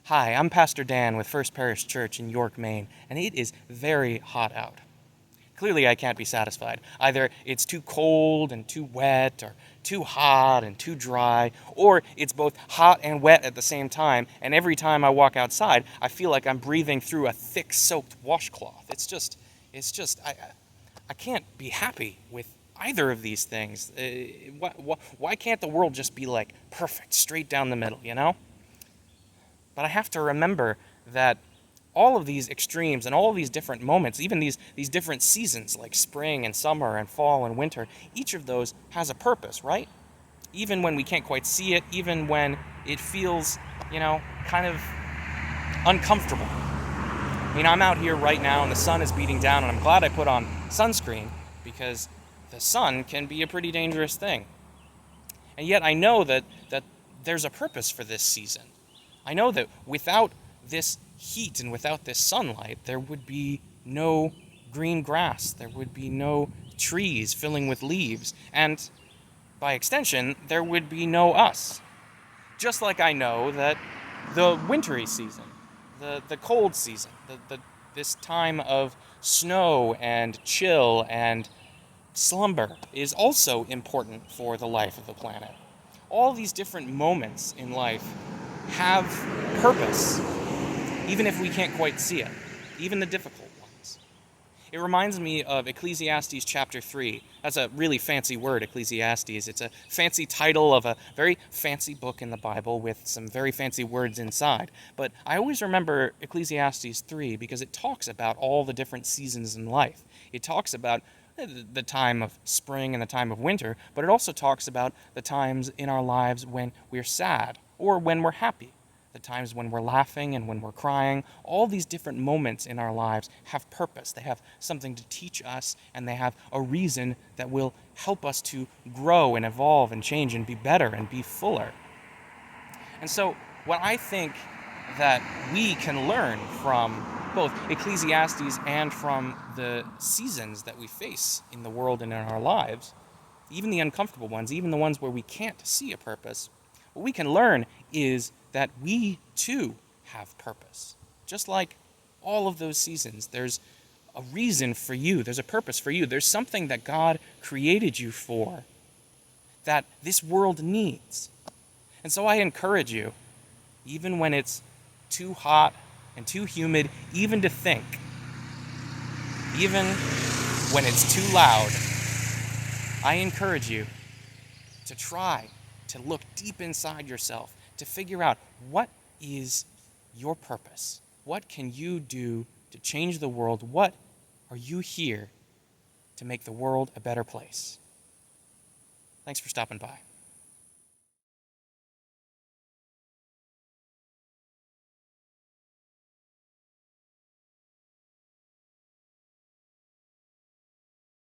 Hi, I'm Pastor Dan with First Parish Church in York, Maine, and it is very hot out. Clearly, I can't be satisfied. Either it's too cold and too wet, or too hot and too dry, or it's both hot and wet at the same time, and every time I walk outside, I feel like I'm breathing through a thick, soaked washcloth. I can't be happy with either of these things. Why can't the world just be like perfect, straight down the middle, you know? But I have to remember that all of these extremes and all of these different moments, even these different seasons like spring and summer and fall and winter, each of those has a purpose, right? Even when we can't quite see it, even when it feels, kind of uncomfortable. I'm out here right now and the sun is beating down, and I'm glad I put on sunscreen because the sun can be a pretty dangerous thing. And yet I know that there's a purpose for this season. I know that without this heat and without this sunlight, there would be no green grass, there would be no trees filling with leaves, and by extension, there would be no us. Just like I know that the wintry season, the cold season, this time of snow and chill and slumber is also important for the life of the planet. All these different moments in life have purpose, even if we can't quite see it, even the difficult ones. It reminds me of Ecclesiastes chapter 3. That's a really fancy word, Ecclesiastes. It's a fancy title of a very fancy book in the Bible with some very fancy words inside. But I always remember Ecclesiastes 3 because it talks about all the different seasons in life. It talks about the time of spring and the time of winter, but it also talks about the times in our lives when we're sad or when we're happy, the times when we're laughing and when we're crying. All these different moments in our lives have purpose. They have something to teach us, and they have a reason that will help us to grow and evolve and change and be better and be fuller. And so what I think that we can learn from both Ecclesiastes and from the seasons that we face in the world and in our lives, even the uncomfortable ones, even the ones where we can't see a purpose, what we can learn is that we too have purpose. Just like all of those seasons, there's a reason for you, there's a purpose for you, there's something that God created you for that this world needs. And so I encourage you, even when it's too hot and too humid, even to think, even when it's too loud, I encourage you to try to look deep inside yourself, to figure out what is your purpose. What can you do to change the world? What are you here to make the world a better place? Thanks for stopping by.